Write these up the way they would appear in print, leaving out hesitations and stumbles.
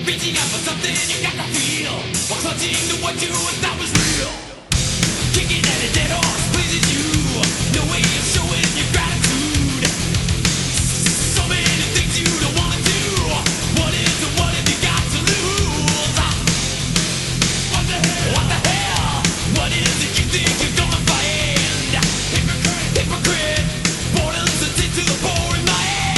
Reaching out for something you got to feel, while clutching to what you thought was real. Kicking at a dead horse pleases you, no way of showing your gratitude. So many things you don't want to do. What is and what have you got to lose? What the hell? What the hell? What is it you think you're gonna find? Hypocrite, hypocrite. Boredom's a tin to the poor in my hand.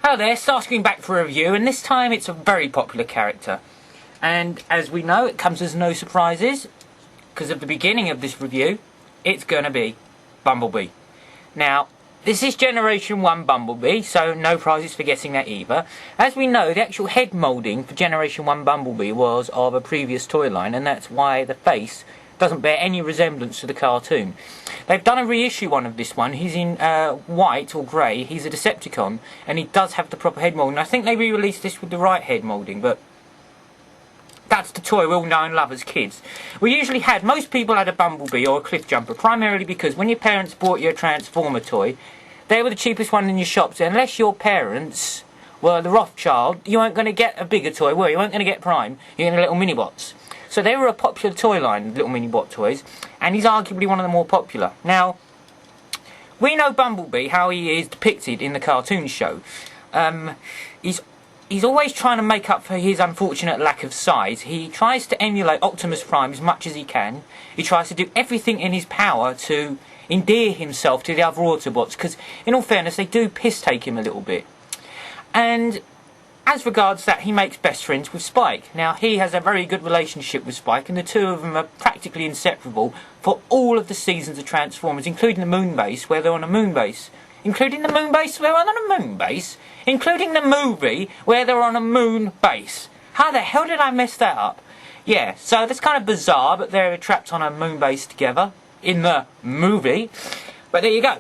Hello there, Starscream back for a review, and this time it's a very popular character. And as we know, it comes as no surprises, because at the beginning of this review, it's going to be Bumblebee. Now, this is Generation 1 Bumblebee, so no prizes for guessing that either. As we know, the actual head moulding for Generation 1 Bumblebee was of a previous toy line, and that's why the face doesn't bear any resemblance to the cartoon. They've done a reissue one of this one. He's in white or grey. He's a Decepticon, and he does have the proper head moulding. I think they re-released this with the right head moulding, but that's the toy we all know and love as kids. Most people had a Bumblebee or a Cliff Jumper, primarily because when your parents bought you a Transformer toy, they were the cheapest one in your shops. Unless your parents were the Rothschild, you weren't going to get a bigger toy, were you? You weren't going to get Prime. You're going to get little Minibots. So they were a popular toy line, little Minibot toys, and he's arguably one of the more popular. Now, we know Bumblebee, how he is depicted in the cartoon show. He's always trying to make up for his unfortunate lack of size. He tries to emulate Optimus Prime as much as he can. He tries to do everything in his power to endear himself to the other Autobots, because, in all fairness, they do piss-take him a little bit. And as regards that, he makes best friends with Spike. Now, he has a very good relationship with Spike, and the two of them are practically inseparable for all of the seasons of Transformers, including the moon base, where they're on a moon base. Including the moon base, where they're on a moon base. Including the movie, where they're on a moon base. How the hell did I mess that up? Yeah, so that's kind of bizarre, but they're trapped on a moon base together in the movie. But there you go.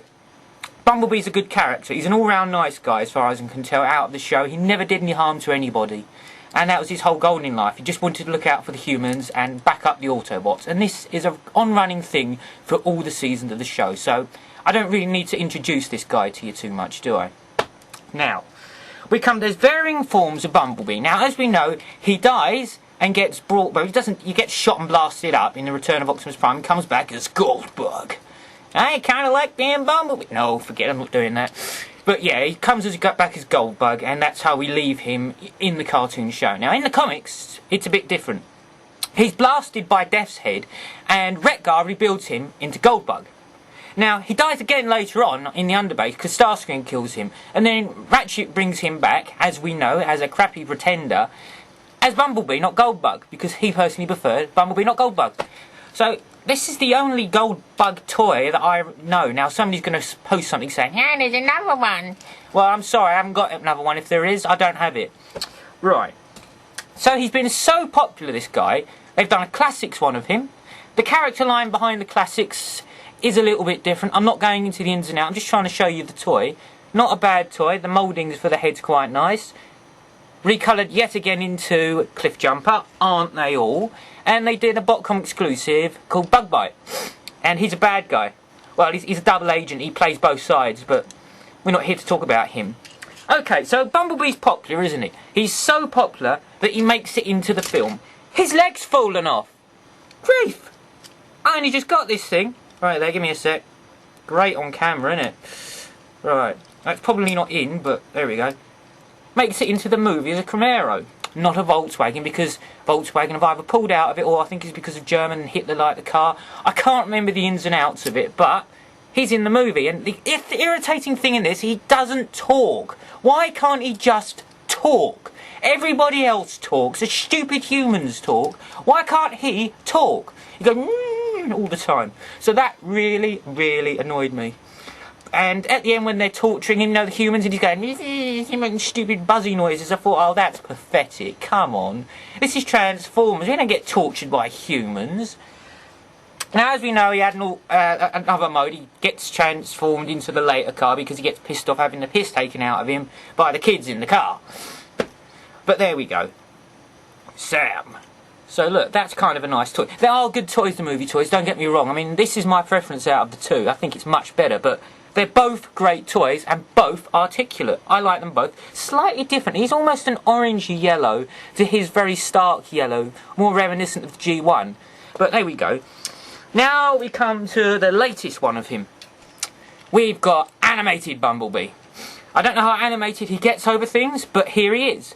Bumblebee's a good character. He's an all-round nice guy, as far as I can tell, out of the show. He never did any harm to anybody. And that was his whole goal in life. He just wanted to look out for the humans and back up the Autobots. And this is an on-running thing for all the seasons of the show. So I don't really need to introduce this guy to you too much, do I? Now, there's varying forms of Bumblebee. Now, as we know, he dies and gets brought... Well, he gets shot and blasted up in the Return of Optimus Prime and comes back as Goldbug. I kind of like being Bumblebee. No, forget, I'm not doing that. But yeah, he comes back as Goldbug, and that's how we leave him in the cartoon show. Now, in the comics, it's a bit different. He's blasted by Death's Head, and Wreck-Gar rebuilds him into Goldbug. Now, he dies again later on in the underbase because Starscream kills him, and then Ratchet brings him back, as we know, as a crappy pretender, as Bumblebee, not Goldbug, because he personally preferred Bumblebee, not Goldbug. So this is the only Goldbug toy that I know. Now, somebody's going to post something saying, yeah, there's another one. Well, I'm sorry, I haven't got another one. If there is, I don't have it. Right. So he's been so popular, this guy. They've done a classics one of him. The character line behind the classics is a little bit different. I'm not going into the ins and outs. I'm just trying to show you the toy. Not a bad toy. The mouldings for the head's quite nice. Recoloured yet again into Cliff Jumper, aren't they all? And they did a Botcom exclusive called Bug Bite. And he's a bad guy. Well, he's a double agent. He plays both sides, but we're not here to talk about him. Okay, so Bumblebee's popular, isn't he? He's so popular that he makes it into the film. His leg's fallen off. Grief! I only just got this thing. Right there, give me a sec. Great on camera, isn't it? Right. That's probably not in, but there we go. Makes it into the movie as a Camaro. Not a Volkswagen, because Volkswagen have either pulled out of it, or I think it's because of German and Hitler liked the car. I can't remember the ins and outs of it, but he's in the movie. And the irritating thing in this, he doesn't talk. Why can't he just talk? Everybody else talks. The stupid humans talk. Why can't he talk? He goes all the time. So that really, really annoyed me. And at the end, when they're torturing him, you know, the humans, and he's going, he's making stupid buzzy noises, I thought, oh, that's pathetic. Come on. This is Transformers. We don't get tortured by humans. Now, as we know, he had another mode. He gets transformed into the later car because he gets pissed off having the piss taken out of him by the kids in the car. But there we go. Sam. So look, that's kind of a nice toy. There are good toys, the movie toys, don't get me wrong. I mean, this is my preference out of the two. I think it's much better, but They're both great toys and both articulate. I like them both. Slightly different. He's almost an orangey yellow to his very stark yellow, more reminiscent of the G1. But there we go. Now we come to the latest one of him. We've got animated Bumblebee. I don't know how animated he gets over things, but here he is.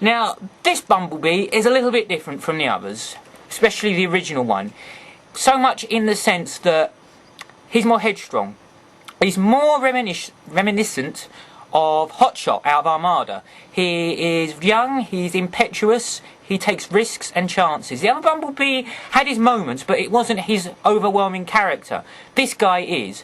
Now, this Bumblebee is a little bit different from the others, especially the original one. So much in the sense that he's more headstrong. He's more reminiscent of Hotshot out of Armada. He is young, he's impetuous, he takes risks and chances. The other Bumblebee had his moments, but it wasn't his overwhelming character. This guy is.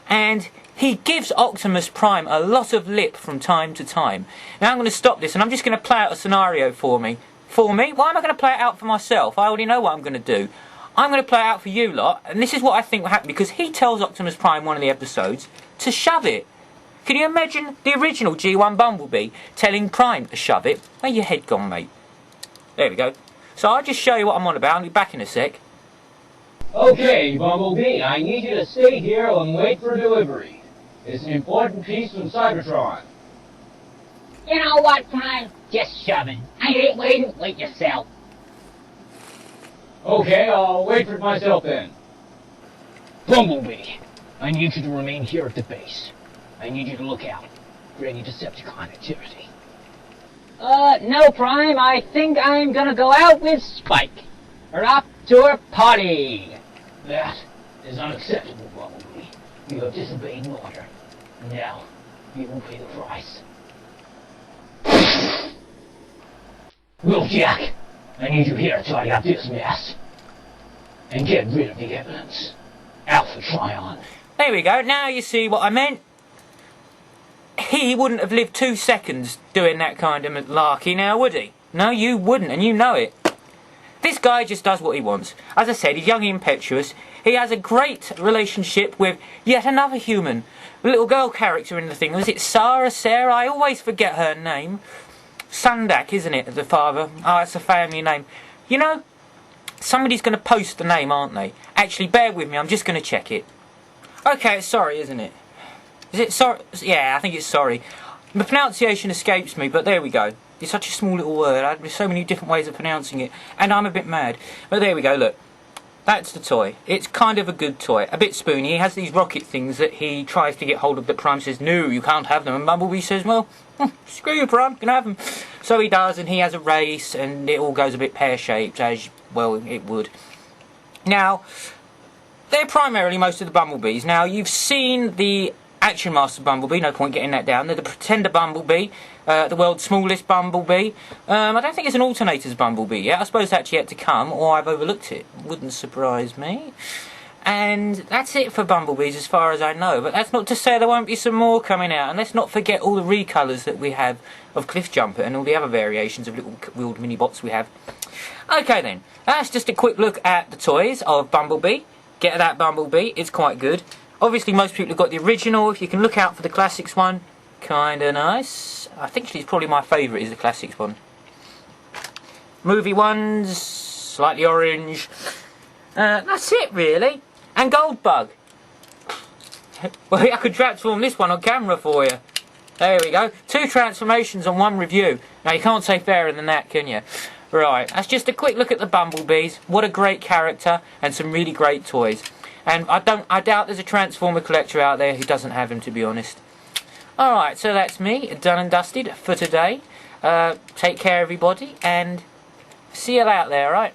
And he gives Optimus Prime a lot of lip from time to time. Now I'm going to stop this and I'm just going to play out a scenario for me. For me? Why am I going to play it out for myself? I already know what I'm going to do. I'm going to play it out for you lot, and this is what I think will happen, because he tells Optimus Prime one of the episodes to shove it. Can you imagine the original G1 Bumblebee telling Prime to shove it? Where your head gone, mate? There we go. So I'll just show you what I'm on about. I'll be back in a sec. Okay, Bumblebee, I need you to stay here and wait for delivery. It's an important piece from Cybertron. You know what, Prime? Just shove it. I ain't waiting. Wait yourself. Okay, I'll wait for it myself then. Bumblebee, I need you to remain here at the base. I need you to look out for any Decepticon activity. No, Prime. I think I'm gonna go out with Spike. We're off to a party. That is unacceptable, Bumblebee. You have disobeyed an order. Now, you will pay the price. Wolfjack, I need you here to tidy up this mess. And get rid of the evidence. Alpha Trion. There we go. Now you see what I meant. He wouldn't have lived 2 seconds doing that kind of malarkey now, would he? No, you wouldn't, and you know it. This guy just does what he wants. As I said, he's young and impetuous. He has a great relationship with yet another human. A little girl character in the thing. Was it Sarah? I always forget her name. Sundak, isn't it, the father? Oh, it's a family name. You know, somebody's going to post the name, aren't they? Actually, bear with me, I'm just going to check it. Okay, it's sorry, isn't it? Is it sorry? Yeah, I think it's sorry. The pronunciation escapes me, but there we go. It's such a small little word. There's so many different ways of pronouncing it, and I'm a bit mad. But there we go, look. That's the toy. It's kind of a good toy. A bit spoony. He has these rocket things that he tries to get hold of, but Prime says, no, you can't have them. And Bumblebee says, well, screw you, Prime, you can have them. So he does, and he has a race, and it all goes a bit pear-shaped, as, well, it would. Now, they're primarily most of the Bumblebees. Now, you've seen the Action Master Bumblebee, no point getting that down. They're the Pretender Bumblebee, the world's smallest Bumblebee. I don't think it's an Alternators Bumblebee yet. I suppose that's yet to come, or I've overlooked it. Wouldn't surprise me. And that's it for Bumblebees as far as I know. But that's not to say there won't be some more coming out. And let's not forget all the recolours that we have of Cliffjumper and all the other variations of little wheeled mini-bots we have. Okay then, that's just a quick look at the toys of Bumblebee. Get that Bumblebee, it's quite good. Obviously most people have got the original. If you can look out for the Classics one, kinda nice. I think it's probably my favourite is the Classics one. Movie ones, slightly orange. That's it really. And Goldbug. Well, I could transform this one on camera for you. There we go. 2 transformations on 1 review. Now you can't say fairer than that, can you? Right, that's just a quick look at the Bumblebees. What a great character and some really great toys. And I doubt there's a Transformer collector out there who doesn't have him, to be honest. Alright, so that's me, done and dusted for today. Take care everybody, and see you out there, alright?